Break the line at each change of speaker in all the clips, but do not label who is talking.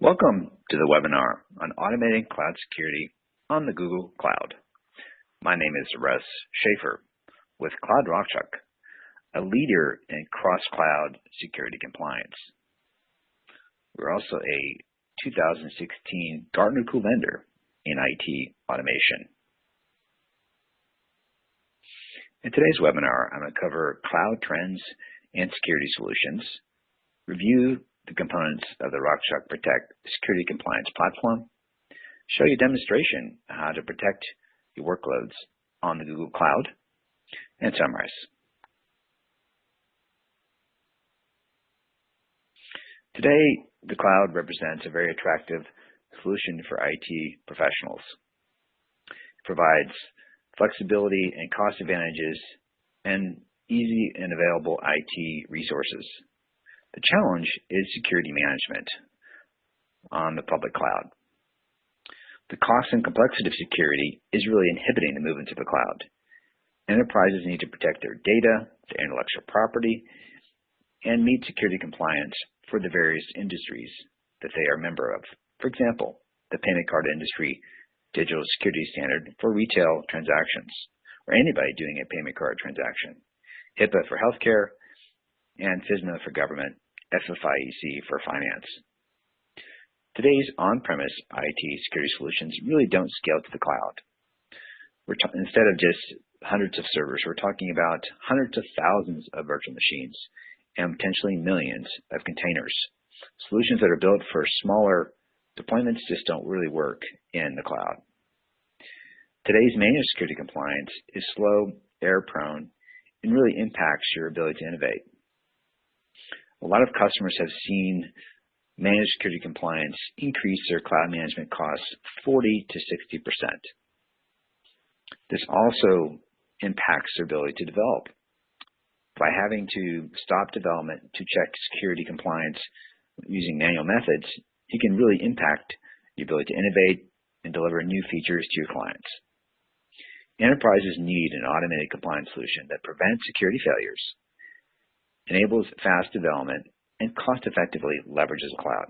Welcome to the webinar on automating cloud security on the Google Cloud. My name is Russ Schaefer with Cloud Raxak, a leader in cross-cloud security compliance. We're also a 2016 Gartner Cool Vendor in IT automation. In today's webinar, I'm going to cover cloud trends and security solutions, review the components of the Raxak Protect security compliance platform, show you a demonstration of how to protect your workloads on the Google Cloud, and summarize. Today, the cloud represents a very attractive solution for IT professionals. It provides flexibility and cost advantages and easy and available IT resources. The challenge is security management on the public cloud. The cost and complexity of security is really inhibiting the movement to the cloud. Enterprises need to protect their data, their intellectual property, and meet security compliance for the various industries that they are a member of. For example, the payment card industry digital security standard for retail transactions, or anybody doing a payment card transaction, HIPAA for healthcare, and FISMA for government, FFIEC for finance. Today's on-premise IT security solutions really don't scale to the cloud. Instead of just hundreds of servers, we're talking about hundreds of thousands of virtual machines and potentially millions of containers. Solutions that are built for smaller deployments just don't really work in the cloud. Today's managed security compliance is slow, error-prone, and really impacts your ability to innovate. A lot of customers have seen managed security compliance increase their cloud management costs 40 to 60%. This also impacts their ability to develop. By having to stop development to check security compliance using manual methods, you can really impact the ability to innovate and deliver new features to your clients. Enterprises need an automated compliance solution that prevents security failures, enables fast development, and cost-effectively leverages the cloud.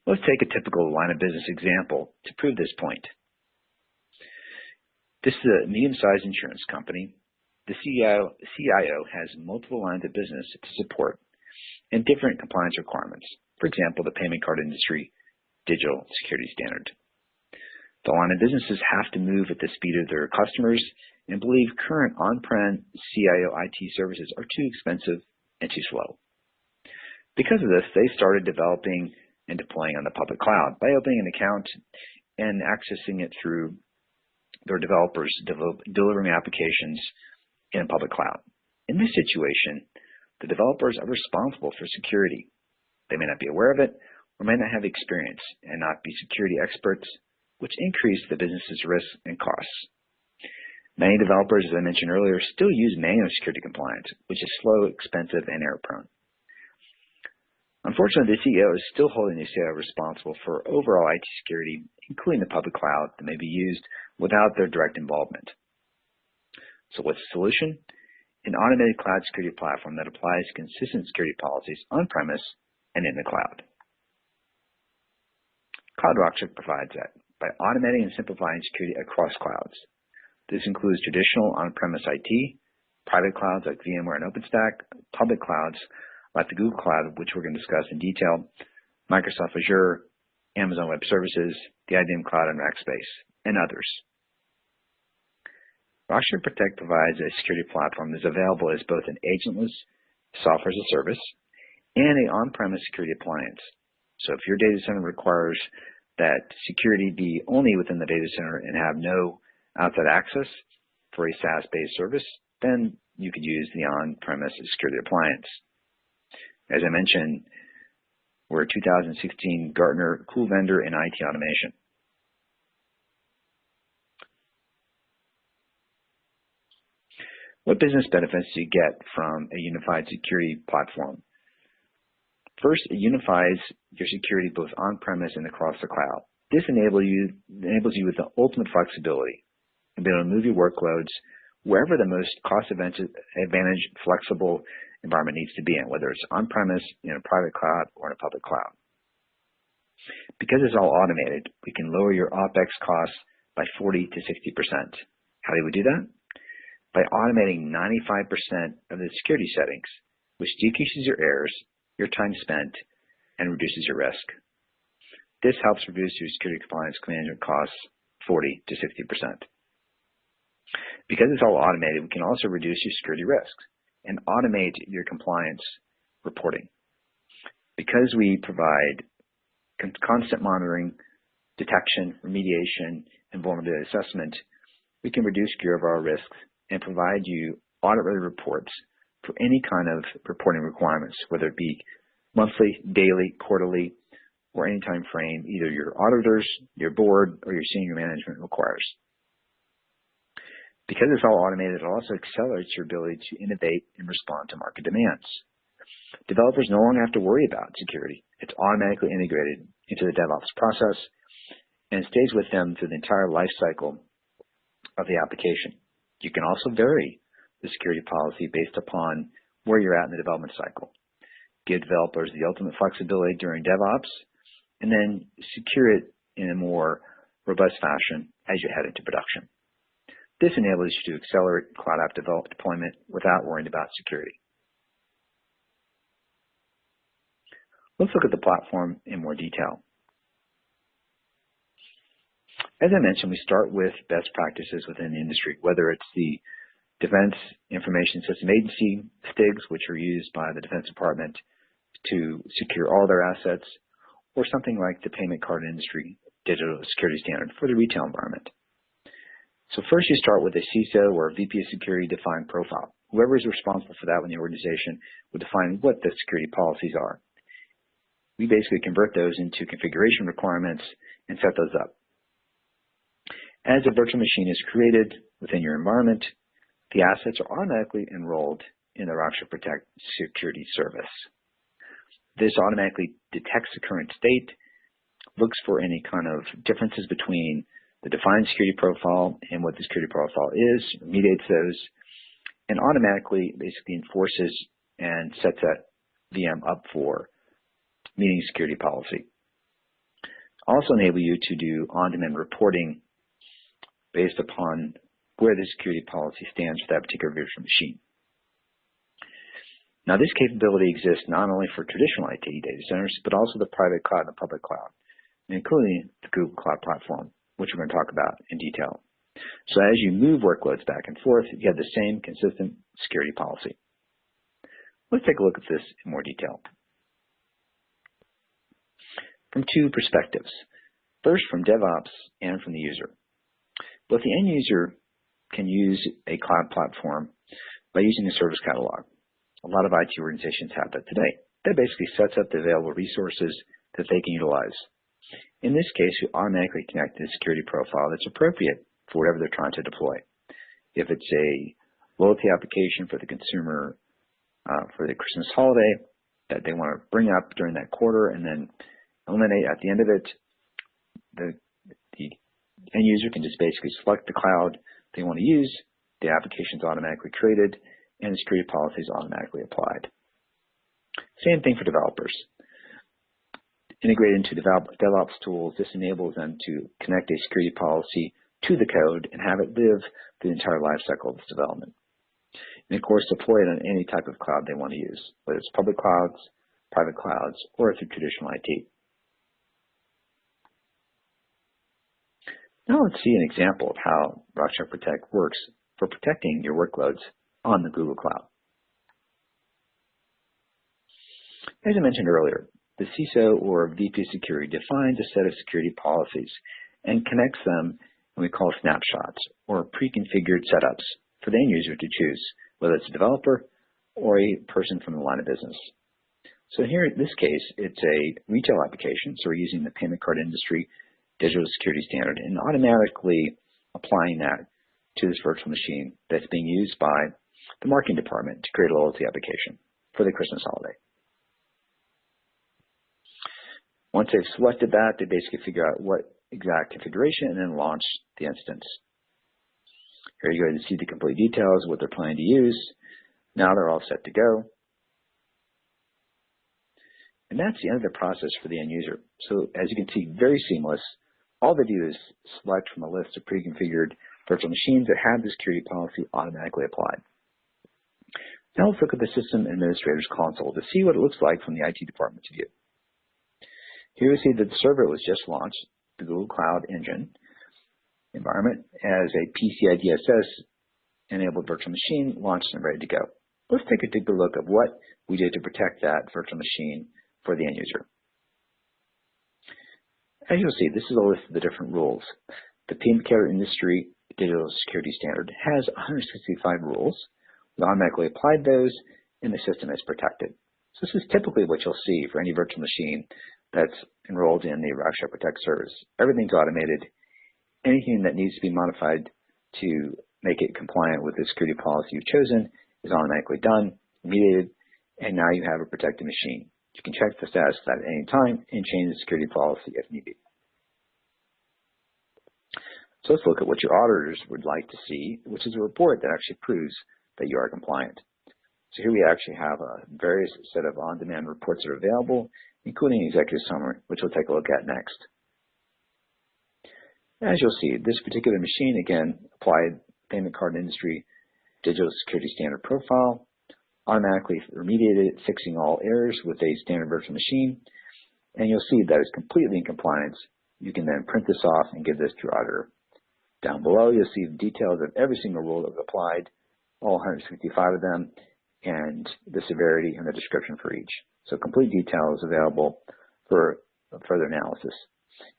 Let's take a typical line of business example to prove this point. This is a medium-sized insurance company. The CIO has multiple lines of business to support and different compliance requirements. For example, the payment card industry digital security standard. The line of businesses have to move at the speed of their customers and believe current on-prem CIO IT services are too expensive and too slow. Because of this, they started developing and deploying on the public cloud by opening an account and accessing it through their developers delivering applications in a public cloud. In this situation, the developers are responsible for security. They may not be aware of it or may not have experience and not be security experts, which increase the business's risks and costs. Many developers, as I mentioned earlier, still use manual security compliance, which is slow, expensive, and error-prone. Unfortunately, the CEO is still holding the CIO responsible for overall IT security, including the public cloud, that may be used without their direct involvement. So what's the solution? An automated cloud security platform that applies consistent security policies on-premise and in the cloud. Cloud Raxak provides that by automating and simplifying security across clouds. This includes traditional on-premise IT, private clouds like VMware and OpenStack, public clouds like the Google Cloud, which we're going to discuss in detail, Microsoft Azure, Amazon Web Services, the IBM Cloud and Rackspace, and others. Raxak Protect provides a security platform that is available as both an agentless software as a service and an on-premise security appliance. So if your data center requires that security be only within the data center and have no outside access for a SaaS-based service, then you could use the on-premise security appliance. As I mentioned, we're a 2016 Gartner Cool Vendor in IT automation. What business benefits do you get from a unified security platform? First, it unifies your security both on-premise and across the cloud. This enables you with the ultimate flexibility and be able to move your workloads wherever the most cost advantage, flexible, environment needs to be in, whether it's on-premise, in a private cloud, or in a public cloud. Because it's all automated, we can lower your OpEx costs by 40 to 60%. How do we do that? By automating 95% of the security settings, which decreases your errors, your time spent, and reduces your risk. This helps reduce your security compliance management costs 40 to 60%. Because it's all automated, we can also reduce your security risks and automate your compliance reporting. Because we provide constant monitoring, detection, remediation, and vulnerability assessment, we can reduce your overall risks and provide you audit-ready reports for any kind of reporting requirements, whether it be monthly, daily, quarterly, or any time frame either your auditors, your board, or your senior management requires. Because it's all automated, it also accelerates your ability to innovate and respond to market demands. Developers no longer have to worry about security. It's automatically integrated into the DevOps process and it stays with them through the entire life cycle of the application. You can also vary the security policy based upon where you're at in the development cycle. Give developers the ultimate flexibility during DevOps, and then secure it in a more robust fashion as you head into production. This enables you to accelerate cloud app deployment without worrying about security. Let's look at the platform in more detail. As I mentioned, we start with best practices within the industry, whether it's the Defense Information System Agency, STIGs, which are used by the Defense Department to secure all their assets, or something like the payment card industry digital security standard for the retail environment. So first you start with a CISO or a VP of security defined profile. Whoever is responsible for that within the organization will define what the security policies are. We basically convert those into configuration requirements and set those up. As a virtual machine is created within your environment, the assets are automatically enrolled in the Raxak Protect security service. This automatically detects the current state, looks for any kind of differences between the defined security profile and what the security profile is, remediates those, and automatically basically enforces and sets that VM up for meeting security policy. Also enable you to do on-demand reporting based upon where the security policy stands for that particular virtual machine. Now this capability exists not only for traditional IT data centers, but also the private cloud and the public cloud, including the Google Cloud Platform, which we're going to talk about in detail. So as you move workloads back and forth, you have the same consistent security policy. Let's take a look at this in more detail. From two perspectives. First, from DevOps and from the user. Both the end user can use a cloud platform by using a service catalog. A lot of IT organizations have that today. That basically sets up the available resources that they can utilize. In this case, we automatically connect to the security profile that's appropriate for whatever they're trying to deploy. If it's a loyalty application for the consumer for the Christmas holiday that they want to bring up during that quarter and then eliminate at the end of it, the end user can just basically select the cloud they want to use, the application is automatically created, and the security policy is automatically applied. Same thing for developers. Integrated into DevOps tools, this enables them to connect a security policy to the code and have it live the entire life cycle of its development. And of course, deploy it on any type of cloud they want to use, whether it's public clouds, private clouds, or through traditional IT. Now let's see an example of how Raxak Protect works for protecting your workloads on the Google Cloud. As I mentioned earlier, the CISO or VP of security defines a set of security policies and connects them, and we call snapshots or pre-configured setups for the end user to choose, whether it's a developer or a person from the line of business. So here in this case, it's a retail application, so we're using the payment card industry digital security standard and automatically applying that to this virtual machine that's being used by the marketing department to create a loyalty application for the Christmas holiday. Once they've selected that, they basically figure out what exact configuration and then launch the instance. Here you go to see the complete details, what they're planning to use. Now they're all set to go. And that's the end of the process for the end user. So as you can see, very seamless. All they do is select from a list of pre-configured virtual machines that have the security policy automatically applied. Now let's look at the System Administrator's console to see what it looks like from the IT department's view. Here we see that the server was just launched, the Google Cloud Engine environment, as a PCI DSS-enabled virtual machine launched and ready to go. Let's take a deeper look at what we did to protect that virtual machine for the end user. As you'll see, this is a list of the different rules. The payment card industry digital security standard has 165 rules. We automatically applied those, and the system is protected. So this is typically what you'll see for any virtual machine that's enrolled in the Raxak Protect service. Everything's automated. Anything that needs to be modified to make it compliant with the security policy you've chosen is automatically done, remediated, and now you have a protected machine. You can check the status of that at any time and change the security policy if need be. So let's look at what your auditors would like to see, which is a report that actually proves that you are compliant. So here we actually have a various set of on-demand reports that are available, including executive summary, which we'll take a look at next. As you'll see, this particular machine, again, applied payment card industry digital security standard profile, automatically remediated it, fixing all errors with a standard virtual machine, and you'll see that it's completely in compliance. You can then print this off and give this to your auditor. Down below, you'll see the details of every single rule that was applied, all 165 of them, and the severity and the description for each. So complete detail is available for further analysis.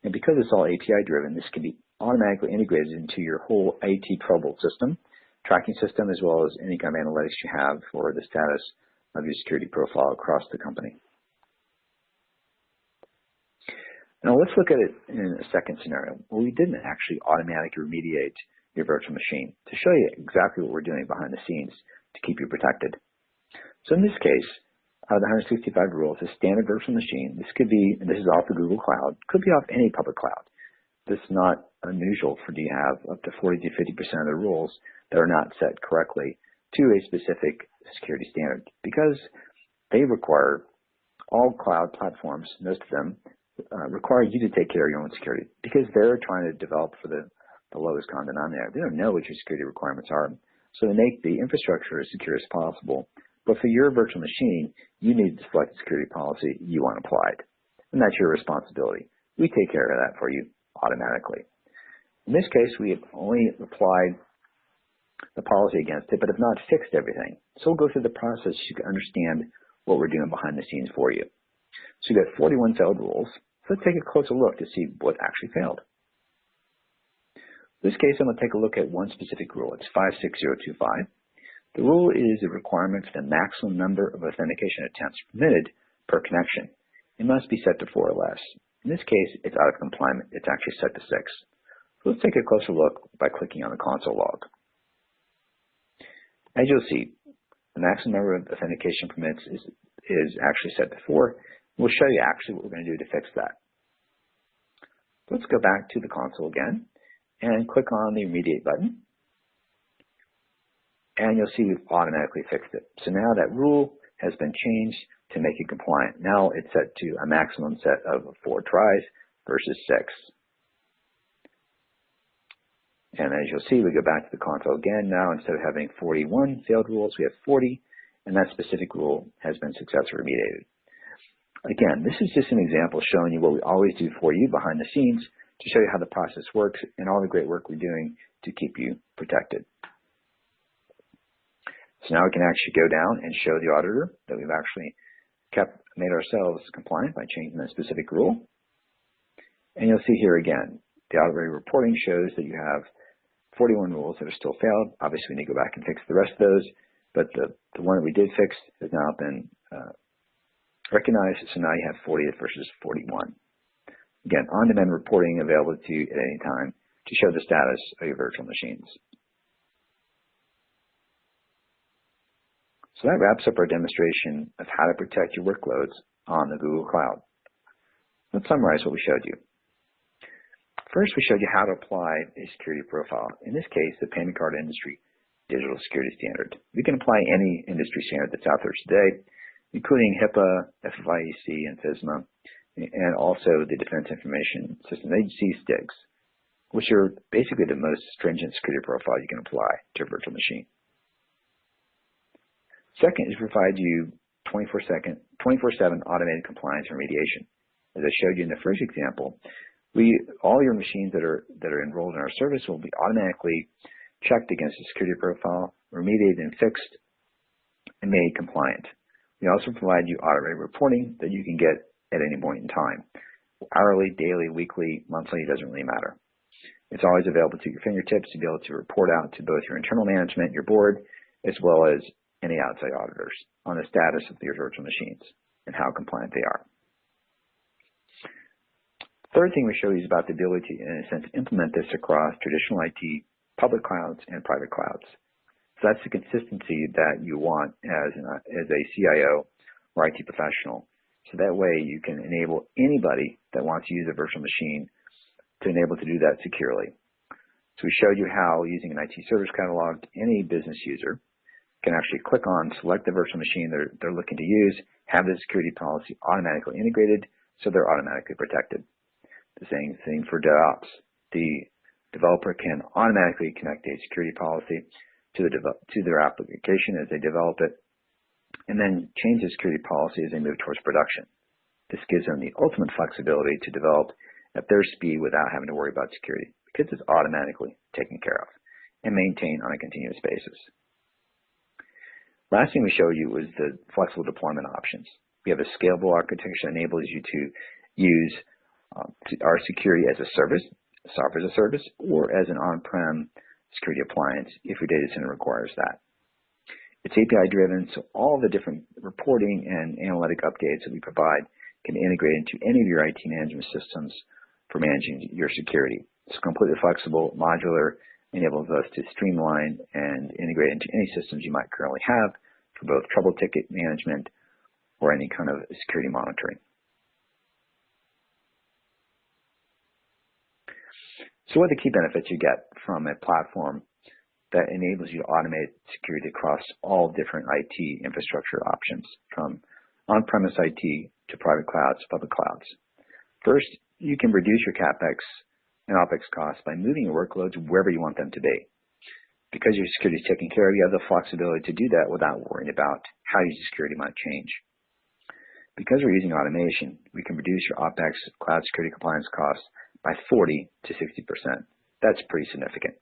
And because it's all API driven, this can be automatically integrated into your whole IT trouble system, tracking system, as well as any kind of analytics you have for the status of your security profile across the company. Now let's look at it in a second scenario where we didn't actually automatically remediate your virtual machine to show you exactly what we're doing behind the scenes to keep you protected. So in this case, the 165 rules, a standard virtual machine, this could be, and this is off the Google Cloud, could be off any public cloud. This is not unusual for you to have up to 40 to 50% of the rules that are not set correctly to a specific security standard because they require all cloud platforms, most of them, require you to take care of your own security because they're trying to develop for the lowest common denominator. They don't know what your security requirements are. So they make the infrastructure as secure as possible. But for your virtual machine, you need to select the security policy you want applied. And that's your responsibility. We take care of that for you automatically. In this case, we have only applied the policy against it, but have not fixed everything. So we'll go through the process so you can understand what we're doing behind the scenes for you. So you've got 41 failed rules. So let's take a closer look to see what actually failed. In this case, I'm going to take a look at one specific rule. It's 56025. The rule is a requirement for the maximum number of authentication attempts permitted per connection. It must be set to 4 or less. In this case, it's out of compliance. It's actually set to 6. So let's take a closer look by clicking on the console log. As you'll see, the maximum number of authentication permits is actually set to 4. We'll show you actually what we're going to do to fix that. Let's go back to the console again and click on the remediate button. And you'll see we've automatically fixed it. So now that rule has been changed to make it compliant. Now it's set to a maximum set of 4 tries versus 6. And as you'll see, we go back to the console again. Now instead of having 41 failed rules, we have 40, and that specific rule has been successfully remediated. Again, this is just an example showing you what we always do for you behind the scenes to show you how the process works and all the great work we're doing to keep you protected. So now we can actually go down and show the auditor that we've actually made ourselves compliant by changing that specific rule. And you'll see here again, the auditor reporting shows that you have 41 rules that are still failed. Obviously, we need to go back and fix the rest of those, but the one that we did fix has now been recognized. So now you have 40 versus 41. Again, on-demand reporting available to you at any time to show the status of your virtual machines. So that wraps up our demonstration of how to protect your workloads on the Google Cloud. Let's summarize what we showed you. First, we showed you how to apply a security profile. In this case, the payment card industry digital security standard. We can apply any industry standard that's out there today. including HIPAA, FFIEC, and FISMA, and also the Defense Information System Agency STIGs, which are basically the most stringent security profile you can apply to a virtual machine. Second is provide you 24/7 automated compliance remediation. As I showed you in the first example, all your machines that are enrolled in our service will be automatically checked against the security profile, remediated and fixed, and made compliant. We also provide you audit reporting that you can get at any point in time. Hourly, daily, weekly, monthly, it doesn't really matter. It's always available to your fingertips to be able to report out to both your internal management, your board, as well as any outside auditors on the status of your virtual machines and how compliant they are. Third thing we show you is about the ability to, in a sense, implement this across traditional IT, public clouds, and private clouds. So that's the consistency that you want as a CIO or IT professional. So that way you can enable anybody that wants to use a virtual machine to enable to do that securely. So we showed you how using an IT service catalog, any business user can actually click on, select the virtual machine they're looking to use, have the security policy automatically integrated so they're automatically protected. The same thing for DevOps. The developer can automatically connect a security policy to their application as they develop it, and then change the security policy as they move towards production. This gives them the ultimate flexibility to develop at their speed without having to worry about security, because it's automatically taken care of and maintained on a continuous basis. Last thing we showed you was the flexible deployment options. We have a scalable architecture that enables you to use our security as a service, software as a service, or as an on-prem security appliance if your data center requires that. It's API driven, so all the different reporting and analytic updates that we provide can integrate into any of your IT management systems for managing your security. It's completely flexible, modular, enables us to streamline and integrate into any systems you might currently have for both trouble ticket management or any kind of security monitoring. So what are the key benefits you get from a platform that enables you to automate security across all different IT infrastructure options, from on-premise IT to private clouds, public clouds? First, you can reduce your CapEx and OpEx costs by moving your workloads wherever you want them to be. Because your security is taken care of, you have the flexibility to do that without worrying about how your security might change. Because we're using automation, we can reduce your OpEx cloud security compliance costs by 40 to 60%. That's pretty significant.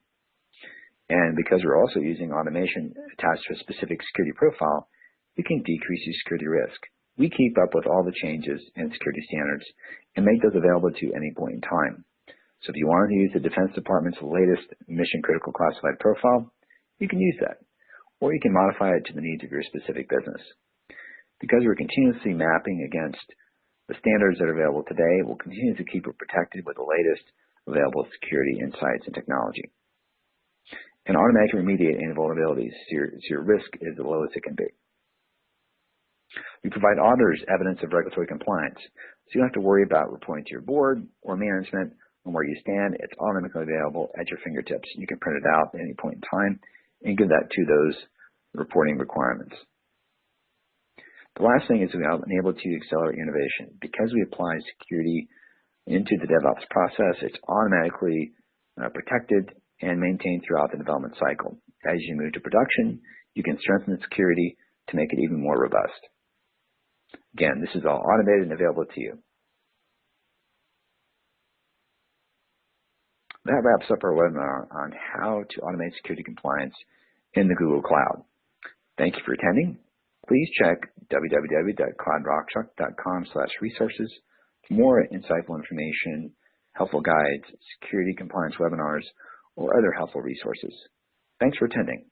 And because we're also using automation attached to a specific security profile, we can decrease your security risk. We keep up with all the changes in security standards and make those available to you at any point in time. So if you wanted to use the Defense Department's latest mission critical classified profile, you can use that. Or you can modify it to the needs of your specific business. Because we're continuously mapping against the standards that are available today, we'll continue to keep it protected with the latest available security insights and technology. And automatically remediate any vulnerabilities so your risk is the lowest it can be. We provide auditors evidence of regulatory compliance, so you don't have to worry about reporting to your board or management on where you stand. It's automatically available at your fingertips. You can print it out at any point in time and give that to those reporting requirements. The last thing is we enable to accelerate innovation. Because we apply security into the DevOps process, it's automatically protected and maintained throughout the development cycle. As you move to production, you can strengthen the security to make it even more robust. Again, this is all automated and available to you. That wraps up our webinar on how to automate security compliance in the Google Cloud. Thank you for attending. Please check www.cloudraxak.com/resources for more insightful information, helpful guides, security compliance webinars, or other helpful resources. Thanks for attending.